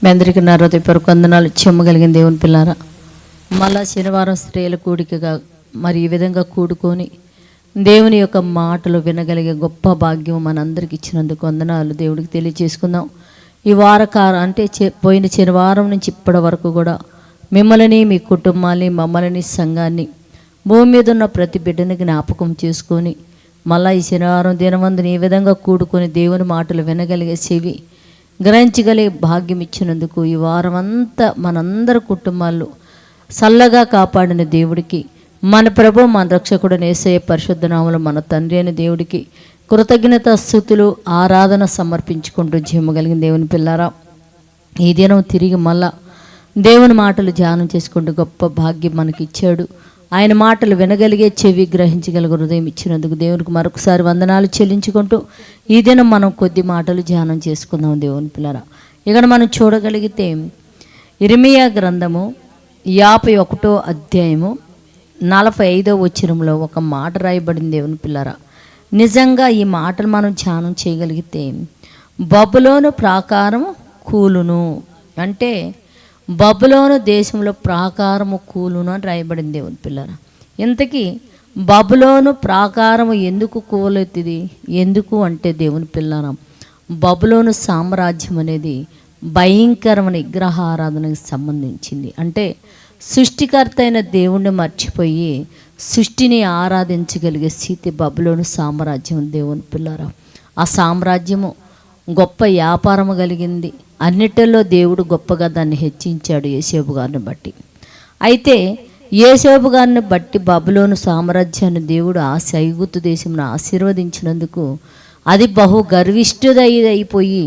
మీ అందరికీ నా హృదయపూర్వక వందనాలు. చెమ్మగలిగిన దేవుని పిల్లారా, మళ్ళా శనివారం స్త్రీల కూడికగా మరి ఈ విధంగా కూడుకొని దేవుని యొక్క మాటలు వినగలిగే గొప్ప భాగ్యం మనందరికి ఇచ్చినందుకు వందనాలు దేవుడికి తెలియజేసుకుందాం. ఈ పోయిన శనివారం నుంచి ఇప్పటి వరకు కూడా మిమ్మల్ని, మీ కుటుంబాన్ని, మమ్మల్ని, సంఘాన్ని, భూమి మీద ఉన్న ప్రతి బిడ్డని జ్ఞాపకం చేసుకొని మళ్ళీ ఈ శనివారం దినమందుని ఈ విధంగా కూడుకొని దేవుని మాటలు వినగలిగే చెవి గ్రహించగలిగే భాగ్యం ఇచ్చినందుకు ఈ వారం అంతా మనందరి కుటుంబాల్లో చల్లగా కాపాడిన దేవుడికి, మన ప్రభు మన రక్షకుడు యేసయ్య పరిశుద్ధ నామములో మన తండ్రి అయిన దేవుడికి కృతజ్ఞత స్తుతులు ఆరాధన సమర్పించుకుంటూ జీవగలిగిన దేవుని పిల్లారా, ఈ దినం తిరిగి మళ్ళా దేవుని మాటలు ధ్యానం చేసుకుంటూ గొప్ప భాగ్యం మనకి ఇచ్చాడు. ఆయన మాటలు వినగలిగే చెవి గ్రహించగలిగే హృదయం ఇచ్చినందుకు దేవునికి మరొకసారి వందనాలు చెల్లించుకుంటూ ఈ దినం మనం కొద్ది మాటలు ధ్యానం చేసుకుందాం దేవుని పిల్లరా. ఇక్కడ మనం చూడగలిగితే ఇర్మీయా గ్రంథము 51వ అధ్యాయము 45వ వచనంలో ఒక మాట రాయబడింది దేవుని పిల్లరా. నిజంగా ఈ మాటలు మనం ధ్యానం చేయగలిగితే బబులోను ప్రాకారము కూలును అంటే బబులోను దేశంలో ప్రాకారము కూలును అని రాయబడింది దేవుని పిల్లరా. ఇంతకీ బబులోను ప్రాకారము ఎందుకు కూలెత్తిది? ఎందుకు అంటే దేవుని పిల్లరా, బబులోను సామ్రాజ్యం అనేది భయంకరమైన విగ్రహారాధనకు సంబంధించింది. అంటే సృష్టికర్త అయిన దేవుణ్ణి మర్చిపోయి సృష్టిని ఆరాధించగలిగే స్థితి బబులోను సామ్రాజ్యం దేవుని పిల్లరా. ఆ సామ్రాజ్యము గొప్ప వ్యాపారము కలిగింది. అన్నిటిలో దేవుడు గొప్పగా దాన్ని హెచ్చించాడు యోసేపు గారిని బట్టి. అయితే యోసేపు గారిని బట్టి బబులోను సామ్రాజ్యాన్ని దేవుడు ఐగుప్తు దేశంలో ఆశీర్వదించినందుకు అది బహు గర్విష్ఠుదైపోయి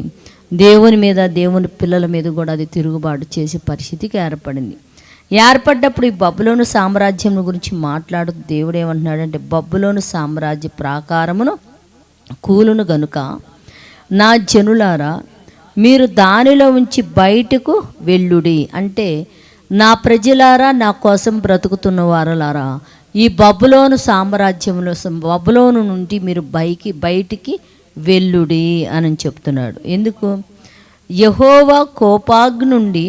దేవుని మీద, దేవుని పిల్లల మీద కూడా అది తిరుగుబాటు చేసే పరిస్థితికి ఏర్పడ్డప్పుడు ఈ బబులోను సామ్రాజ్యం గురించి మాట్లాడుతూ దేవుడు ఏమంటున్నాడంటే, బబులోను సామ్రాజ్య ప్రాకారమును కూలును గనుక నా జనులారా మీరు దానిలో ఉంచి బయటకు వెళ్ళుడి. అంటే నా ప్రజలారా, నా కోసం బ్రతుకుతున్న వారలారా, ఈ బబులోను సామ్రాజ్యంలో బబులోను నుండి మీరు బయటికి వెళ్ళుడి అని చెప్తున్నాడు. ఎందుకు? యెహోవా కోపాగ్ని నుండి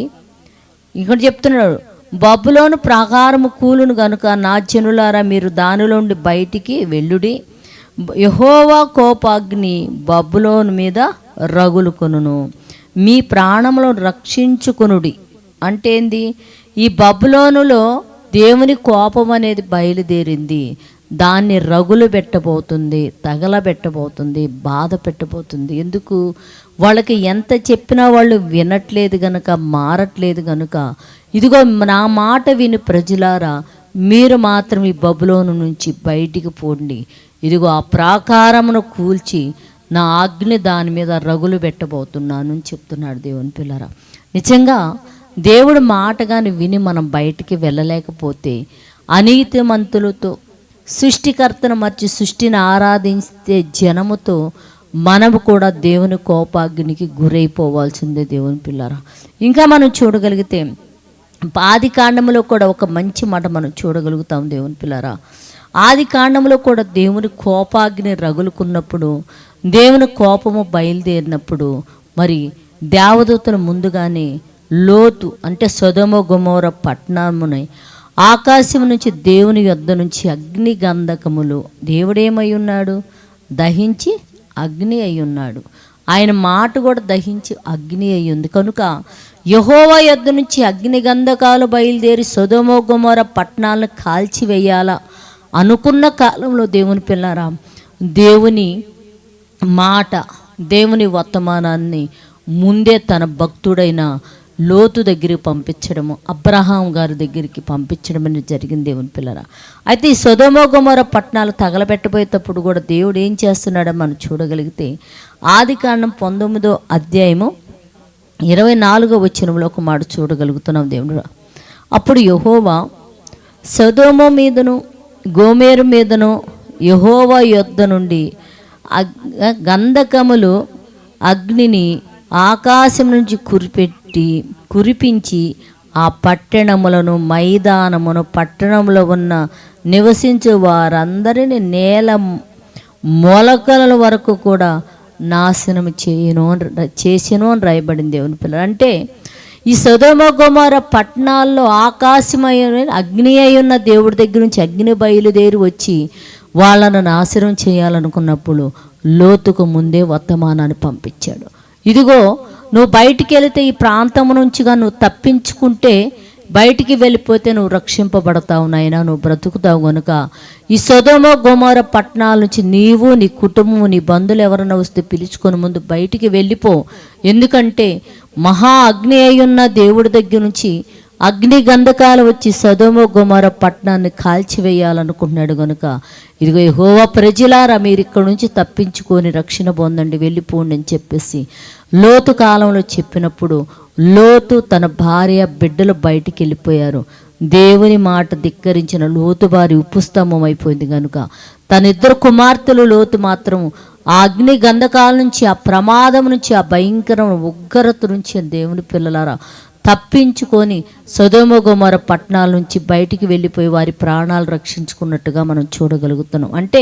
ఇక్కడ చెప్తున్నాడు, బబులోను ప్రాకారము కూలును గనుక నా జనులారా మీరు దానిలో నుండి బయటికి వెళ్ళుడి. యెహోవా కోపాగ్ని బబులోను మీద రగులుకొనును, మీ ప్రాణములను రక్షించుకొనుడి. అంటే ఏంది? ఈ బబులోనులో దేవుని కోపం అనేది బయలుదేరింది. దాన్ని రగులు పెట్టబోతుంది, తగలబెట్టబోతుంది, బాధ పెట్టబోతుంది. ఎందుకు? వాళ్ళకి ఎంత చెప్పినా వాళ్ళు వినట్లేదు గనుక, మారట్లేదు గనుక, ఇదిగో నా మాట విని ప్రజలారా మీరు మాత్రం ఈ బబులోను నుంచి బయటికి పోండి. ఇదిగో ఆ ప్రాకారమును కూల్చి నా అగ్ని దాని మీద రగులు పెట్టబోతున్నాను అని చెప్తున్నాడు దేవుని పిల్లరా. నిజంగా దేవుడు మాటగాని విని మనం బయటికి వెళ్ళలేకపోతే అనీతిమంతులతో, సృష్టికర్తను మర్చి సృష్టిని ఆరాధించే జనముతో మనము కూడా దేవుని కోపాగ్నికి గురైపోవాల్సిందే దేవుని పిల్లరా. ఇంకా మనం చూడగలిగితే ఆది కాండములో కూడా ఒక మంచి మాట మనం చూడగలుగుతాం దేవుని పిల్లరా. ఆది కాండంలో కూడా దేవుని కోపాగ్ని రగులుకున్నప్పుడు, దేవుని కోపము బయలుదేరినప్పుడు మరి దేవదూతలు ముందుగానే లోతు అంటే సొదొమ గొమొర పట్టణముని ఆకాశం నుంచి దేవుని యొద్ద నుంచి అగ్ని గంధకములు, దేవుడేమై ఉన్నాడు? దహించి అగ్ని అయి ఉన్నాడు. ఆయన మాట కూడా దహించి అగ్ని అయి ఉంది కనుక యెహోవా యొద్ద నుంచి అగ్ని గంధకాలు బయలుదేరి సొదొమ గొమొర పట్టణాలను కాల్చివేయాలా అనుకున్న కాలంలో దేవుని పిల్లరా, దేవుని మాట, దేవుని వర్తమానాన్ని ముందే తన భక్తుడైన లోతు దగ్గరికి పంపించడము, అబ్రహాం గారి దగ్గరికి పంపించడం అనేది జరిగింది దేవుని పిల్లరా. అయితే ఈ సొదొమ గొమొర పట్టణాలు తగలబెట్టబోయేటప్పుడు కూడా దేవుడు ఏం చేస్తున్నాడో మనం చూడగలిగితే ఆది కాండం 19వ అధ్యాయము 24వ వచనంలో ఒక మాట చూడగలుగుతున్నాం దేవుడు. అప్పుడు యెహోవా సొదొమ మీదను గోమేరు మీదను యెహోవా యొద్ద నుండి గంధకములు అగ్నిని ఆకాశం నుంచి కురిపించి ఆ పట్టణములను, మైదానమును, పట్టణంలో ఉన్న నివసించే వారందరినీ నేల మొలకల వరకు కూడా నాశనం చేసెను అని రాయబడింది దేవుని పిల్లలు. అంటే ఈ సొదొమ గొమొర్రా పట్టణాల్లో ఆకాశమయ అగ్ని అయి ఉన్న దేవుడి దగ్గర నుంచి అగ్ని బయలుదేరి వచ్చి వాళ్ళను నాశనం చేయాలనుకున్నప్పుడు లోతుకు ముందే వర్తమానాన్ని పంపించాడు. ఇదిగో నువ్వు బయటికి వెళితే ఈ ప్రాంతం నుంచిగా నువ్వు తప్పించుకుంటే, బయటికి వెళ్ళిపోతే నువ్వు రక్షింపబడతావు నాయనా, నువ్వు బ్రతుకుతావు కనుక ఈ సొదొమ గొమొర్రా పట్టణాల నుంచి నీవు, నీ కుటుంబం, నీ బంధువులు ఎవరైనా వస్తే పిలుచుకొని ముందు బయటికి వెళ్ళిపో. ఎందుకంటే మహా అగ్ని అయి ఉన్న దేవుడి దగ్గర నుంచి అగ్ని గంధకాలు వచ్చి సొదొమ గొమొర్రా పట్టణాన్ని కాల్చివేయాలనుకుంటున్నాడు కనుక ఇదిగో యెహోవా ప్రజలారా, మీరు ఇక్కడ నుంచి తప్పించుకొని రక్షణ పొందండి, వెళ్ళిపోండి అని చెప్పేసి లోతు కాలంలో చెప్పినప్పుడు లోతు తన భార్య బిడ్డలు బయటికి వెళ్ళిపోయారు. దేవుని మాట ధిక్కరించిన లోతు భార్య ఉప్పుస్తంభం అయిపోయింది కనుక తన ఇద్దరు కుమార్తెలు లోతు మాత్రం ఆ అగ్ని గంధకాల నుంచి, ఆ ప్రమాదం నుంచి, ఆ భయంకరమైన ఉగ్రత నుంచి దేవుని పిల్లలారా తప్పించుకొని సొదొమ గొమొర్రా పట్టణాల నుంచి బయటికి వెళ్ళిపోయి వారి ప్రాణాలు రక్షించుకున్నట్టుగా మనం చూడగలుగుతున్నాం. అంటే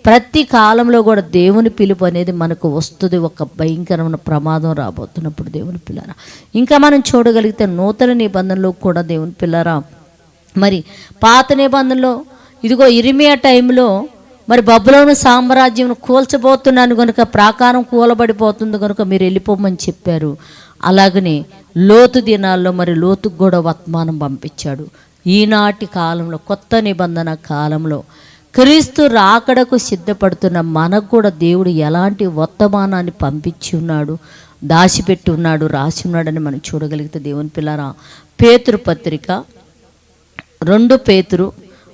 ప్రతి కాలంలో కూడా దేవుని పిలుపు అనేది మనకు వస్తుంది. ఒక భయంకరమైన ప్రమాదం రాబోతున్నప్పుడు దేవుని పిల్లరా ఇంకా మనం చూడగలిగితే నూతన నిబంధనలో కూడా దేవుని పిల్లరా, మరి పాత నిబంధనలో ఇదిగో ఇర్మియా టైంలో మరి బబులోను సామ్రాజ్యం కూల్చబోతున్నాను కనుక, ప్రాకారం కూలబడిపోతుంది కనుక మీరు వెళ్ళిపోమని చెప్పారు. అలాగనే లోతు దినాల్లో మరి లోతుకు కూడా వర్తమానం పంపించాడు. ఈనాటి కాలంలో కొత్త నిబంధన కాలంలో క్రీస్తు రాకడకు సిద్ధపడుతున్న మనకు కూడా దేవుడు ఎలాంటి వర్తమానాన్ని పంపించి ఉన్నాడు, దాచిపెట్టి ఉన్నాడు, రాసి ఉన్నాడని మనం చూడగలిగితే దేవుని పిల్లరా, పేతురు పత్రిక 2 పేతురు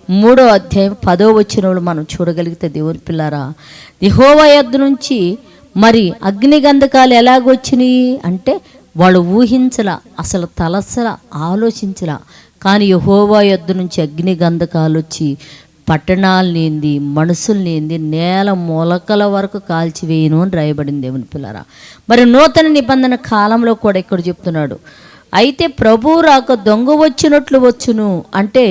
3వ అధ్యాయం 10వ వచనంలో మనం చూడగలిగితే దేవుని పిల్లరా, యెహోవా యొద్ద నుంచి మరి అగ్ని గంధకాలు ఎలాగొచ్చినాయి అంటే వాళ్ళు ఊహించలా, అసలు తలసలా, ఆలోచించలా. కానీ యెహోవా యొద్ద నుంచి అగ్ని గంధకాలు వచ్చి పట్టణాలనేంది, మనుషులనేంది, నేల మొలకల వరకు కాల్చివేయను అని రాయబడింది దేవుని పిల్లరా. మరి నూతన నిబంధన కాలంలో కూడా ఇక్కడ చెప్తున్నాడు, అయితే ప్రభువు రాక దొంగ వచ్చినట్లు వచ్చును. అంటే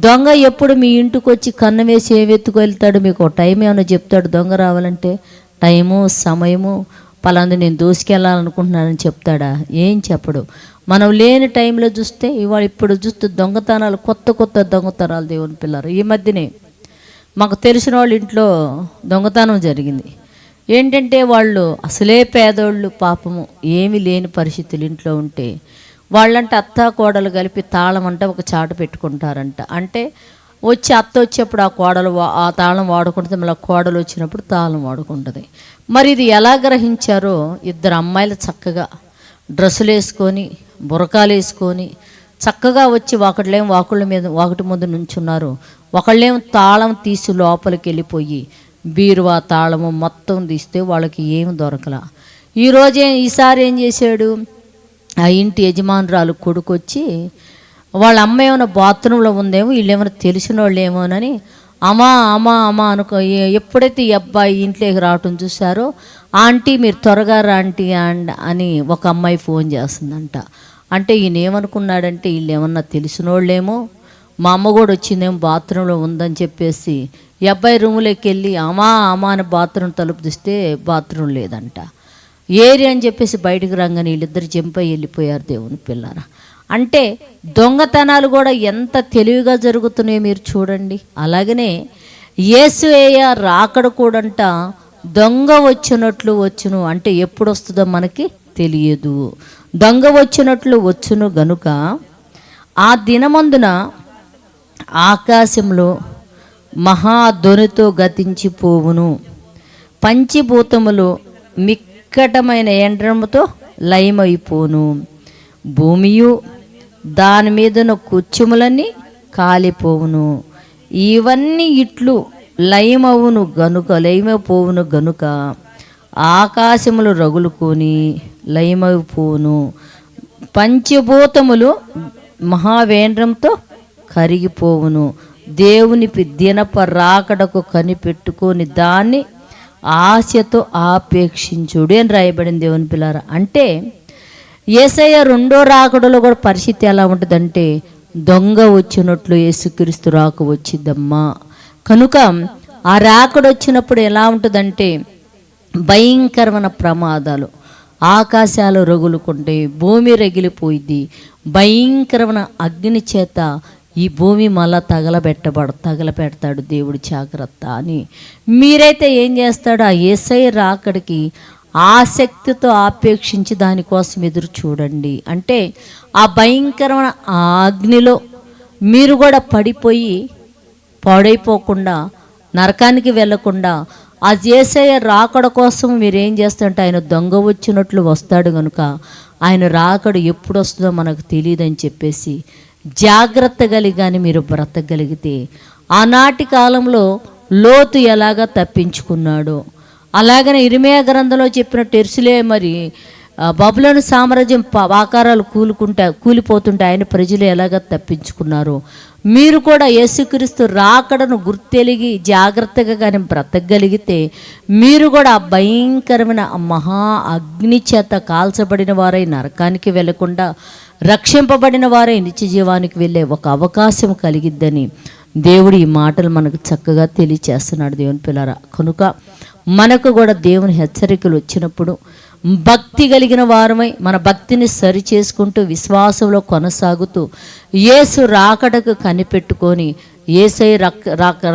దొంగ ఎప్పుడు మీ ఇంటికి వచ్చి కన్ను వేసి ఏవెత్తుకు వెళ్తాడు, మీకు టైం ఏమైనా చెప్తాడు దొంగ రావాలంటే? టైము, సమయము, పలాంది నేను దూసుకెళ్ళాలనుకుంటున్నానని చెప్తాడా? ఏం చెప్పడు. మనం లేని టైంలో చూస్తే ఇవాళ ఇప్పుడు చూస్తే దొంగతనాలు, కొత్త కొత్త దొంగతనాలు దేవుని పిల్లలు. ఈ మధ్యనే మాకు తెలిసిన వాళ్ళ ఇంట్లో దొంగతనం జరిగింది. ఏంటంటే వాళ్ళు అసలే పేదోళ్ళు, పాపము ఏమీ లేని పరిస్థితులు ఇంట్లో ఉంటే వాళ్ళంటే అత్త కోడలు కలిపి తాళం అంటే ఒక చాటు పెట్టుకుంటారంట. అంటే వచ్చి అత్త వచ్చేప్పుడు ఆ కోడలు ఆ తాళం వాడుకుంటుంది, మళ్ళీ కోడలు వచ్చినప్పుడు తాళం వాడుకుంటుంది. మరి ఇది ఎలా గ్రహించారో, 2 అమ్మాయిలు చక్కగా డ్రెస్సులు వేసుకొని, బురకాలు వేసుకొని చక్కగా వచ్చి ఒకళ్ళేం వాకిటి ముందు నుంచున్నారు, ఒకళ్ళేం తాళం తీసి లోపలికి వెళ్ళిపోయి బీరువా తాళము మొత్తం తీస్తే వాళ్ళకి ఏమి దొరకలా. ఈసారి ఏం చేశాడు, ఆ ఇంటి యజమానురాలు కొడుకొచ్చి వాళ్ళ అమ్మ ఏమైనా బాత్రూంలో ఉందేమో, వీళ్ళు ఏమైనా తెలిసిన వాళ్ళు ఏమోనని అమ్మా అనుకో. ఎప్పుడైతే ఈ అబ్బాయి ఇంట్లోకి రావటం చూశారో, ఆంటీ మీరు త్వరగా రాంటీ అని ఒక అమ్మాయి ఫోన్ చేస్తుందంట. అంటే ఈయన ఏమనుకున్నాడంటే వీళ్ళు ఏమన్నా తెలిసిన వాళ్ళేమో, మా అమ్మ కూడా వచ్చిందేమో బాత్రూంలో ఉందని చెప్పేసి ఈ అబ్బాయి రూములోకి వెళ్ళి అమ్మా అని బాత్రూమ్ తలుపు తీస్తే బాత్రూమ్ లేదంట. ఏరి అని చెప్పేసి బయటకు రాగానే వీళ్ళిద్దరు జంపై వెళ్ళిపోయారు దేవుని పిల్లరా. అంటే దొంగతనాలు కూడా ఎంత తెలివిగా జరుగుతున్నాయో మీరు చూడండి. అలాగనే యేసయ్య రాకడ కూడంట దొంగ వచ్చినట్లు వచ్చును. అంటే ఎప్పుడు వస్తుందో మనకి తెలియదు. దొంగ వచ్చినట్లు వచ్చును గనుక ఆ దినమందున ఆకాశంలో మహాధ్వనితో గతించిపోవును, పంచభూతములు మిక్కటమైన ఎండ్రముతో లయమైపోను, భూమియు దాని మీదన కుచ్చుములన్నీ కాలిపోవును. ఇవన్నీ ఇట్లు లయమైపోవును గనుక ఆకాశములు రగులుకొని లయమైపోవును, పంచభూతములు మహావేంద్రంతో కరిగిపోవును. దేవుని దినప రాకడకు కనిపెట్టుకొని దాన్ని ఆశతో ఆపేక్షించుడు అని రాయబడింది దేవుని పిల్లారా. అంటే యేసయ్య రెండో రాకడలో కూడా పరిస్థితి ఎలా ఉంటుందంటే దొంగ వచ్చినట్లు యేసుక్రీస్తు రాక వచ్చిద్దమ్మా. కనుక ఆ రాకడ వచ్చినప్పుడు ఎలా ఉంటుందంటే భయంకరమైన ప్రమాదాలు, ఆకాశాలు రగులుకుంటే, భూమి రగిలిపోయింది, భయంకరమైన అగ్ని చేత ఈ భూమి మళ్ళా తగలబెడతాడు దేవుడు, జాగ్రత్త అని. మీరైతే ఏం చేస్తాడు? ఆ యేసయ్య రాకడికి ఆసక్తితో ఆపేక్షించి దానికోసం ఎదురు చూడండి. అంటే ఆ భయంకరమైన ఆ అగ్నిలో మీరు కూడా పడిపోయి పాడైపోకుండా, నరకానికి వెళ్ళకుండా, ఆ యేసయ్య రాకడ కోసం మీరు ఏం చేస్తారంటే, ఆయన దొంగ వచ్చినట్లు వస్తాడు కనుక ఆయన రాకడ ఎప్పుడు వస్తుందో మనకు తెలియదని చెప్పేసి జాగ్రత్త కలిగాని మీరు బ్రతకగలిగితే, ఆనాటి కాలంలో లోతు ఎలాగా తప్పించుకున్నాడో, అలాగనే ఇర్మీయా గ్రంథంలో చెప్పినట్టు ఎరుసలే మరి బబులోను సామ్రాజ్యం ఆకారాలు కూలిపోతుంటే ఆయన ప్రజలు ఎలాగ తప్పించుకున్నారో, మీరు కూడా యేసుక్రీస్తు రాకడను గుర్తెలిగి జాగ్రత్తగా కానీ బ్రతకగలిగితే, మీరు కూడా ఆ భయంకరమైన మహా అగ్ని చేత కాల్చబడిన వారై నరకానికి వెళ్లకుండా రక్షింపబడిన వారై నిత్య జీవానికి వెళ్ళే ఒక అవకాశం కలిగిద్దని దేవుడు ఈ మాటలు మనకు చక్కగా తెలియచేస్తున్నాడు దేవుని పిల్లరా. కనుక మనకు కూడా దేవుని హెచ్చరికలు వచ్చినప్పుడు భక్తి కలిగిన వారమై మన భక్తిని సరి చేసుకుంటూ విశ్వాసంలో కొనసాగుతూ యేసు రాకడకు కనిపెట్టుకొని యేసయ్య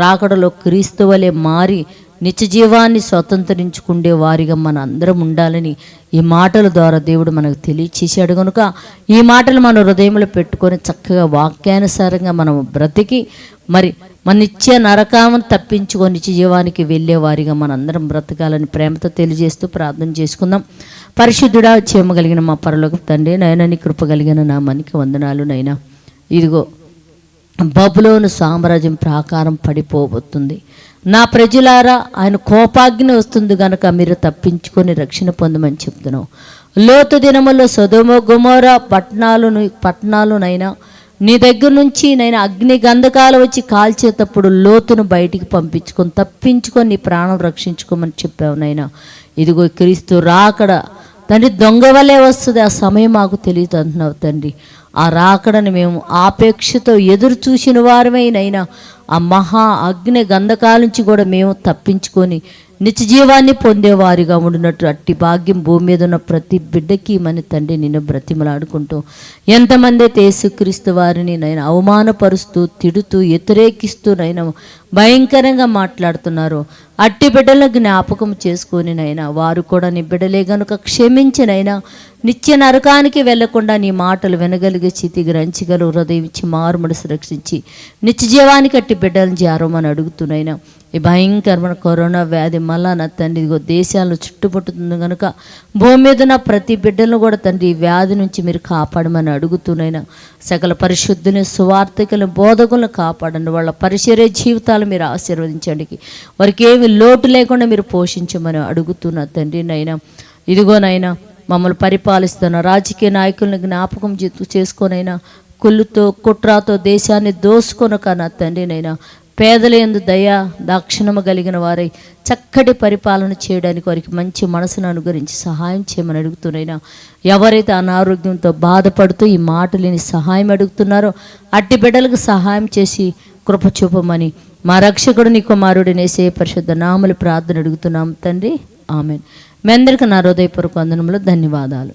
రాకడలో క్రీస్తు వలె మారి నిత్య జీవాన్ని స్వతంత్రించుకుండే వారిగా మన అందరం ఉండాలని ఈ మాటల ద్వారా దేవుడు మనకు తెలియచేశాడు. కనుక ఈ మాటలు మన హృదయంలో పెట్టుకొని చక్కగా వాక్యానుసారంగా మనం బ్రతికి మరి మన నిత్య నరకాలను తప్పించుకొని నిత్య జీవానికి వెళ్ళే వారిగా మనందరం బ్రతకాలని ప్రేమతో తెలియజేస్తూ ప్రార్థన చేసుకుందాం. పరిశుద్ధుడా, చేయగలిగిన మా పరలోకపు తండ్రి, నైనా నీ కృప కలిగిన నామానికి వందనాలు నైనా. ఇదిగో బబులోను సామ్రాజ్యం ప్రాకారం పడిపోబోతుంది. నా ప్రజలారా, ఆయన కోపాగ్ని వస్తుంది కనుక మీరు తప్పించుకొని రక్షణ పొందమని చెప్తున్నావు. లోతు దినములో సొదొమ గొమొర్రా పట్టణాలునైనా నీ దగ్గర నుంచి నైనా అగ్ని గంధకాలు వచ్చి కాల్చేటప్పుడు లోతును బయటికి తప్పించుకొని నీ ప్రాణం రక్షించుకోమని చెప్పావు నైనా. ఇదిగో క్రీస్తు రాకడ తండ్రి దొంగ వల్లే వస్తుంది, ఆ సమయం మాకు తెలియదు అంటున్నావు తండ్రి. ఆ రాకడని మేము ఆపేక్షతో ఎదురు చూసిన వారమైనైనా ఆ మహా అగ్ని గంధకాల నుంచి కూడా మేము తప్పించుకొని నిత్య జీవాన్ని పొందేవారిగా ఉండినట్టు అట్టి భాగ్యం భూమి మీద ఉన్న ప్రతి బిడ్డకి మన తండ్రి నిన్ను బ్రతిమలాడుకుంటూ, ఎంతమంది అయితే యేసుక్రీస్తు వారిని నైనా అవమానపరుస్తూ తిడుతూ వ్యతిరేకిస్తూ నైనా భయంకరంగా మాట్లాడుతున్నారు, అట్టి బిడ్డలను జ్ఞాపకం చేసుకొని నైనా వారు కూడా నీ బిడ్డలే గనుక క్షమించినైనా నిత్య నరకానికి వెళ్లకుండా నీ మాటలు వినగలిగే స్థితి గ్రహించగలరు హృదయం ఇచ్చి మారుమనసు రక్షించి నిత్య జీవానికి అట్టి బిడ్డలను జారమని అడుగుతున్నాయినా. ఈ భయంకరమైన కరోనా వ్యాధి మళ్ళా నా తండ్రి ఇదిగో దేశాలను చుట్టుముట్టుతుంది కనుక భూమి మీద నా ప్రతి బిడ్డలను కూడా తండ్రి ఈ వ్యాధి నుంచి మీరు కాపాడమని అడుగుతున్నాయినా. సకల పరిశుద్ధుని సువార్థికులను బోధకులను కాపాడండి, వాళ్ళ పరిచర్య జీవితాలు మీరు ఆశీర్వదించండి, వారికి ఏమి లోటు లేకుండా మీరు పోషించమని అడుగుతున్నా తండ్రి నైనా. ఇదిగోనైనా మమ్మల్ని పరిపాలిస్తున్న రాజకీయ నాయకులను జ్ఞాపకం చేసుకోనైనా కుళ్ళుతో కుట్రాతో దేశాన్ని దోసుకొనక నా తండ్రినైనా పేదల యందు దయా దాక్షిణము కలిగిన వారై చక్కటి పరిపాలన చేయడానికి వారికి మంచి మనసును అనుగ్రహించి సహాయం చేయమని అడుగుతున్నాయినా. ఎవరైతే అనారోగ్యంతో బాధపడుతూ ఈ మాటలేని సహాయం అడుగుతున్నారో అట్టి బిడ్డలకు సహాయం చేసి కృప చూపమని మా రక్షకుడు నీ కుమారుడిని యేసయ్య పరిశుద్ధ నామములో ప్రార్థన అడుగుతున్నాం తండ్రి, ఆమెన్. మీ అందరికీ నా హృదయపూర్వక వందనములు, ధన్యవాదాలు.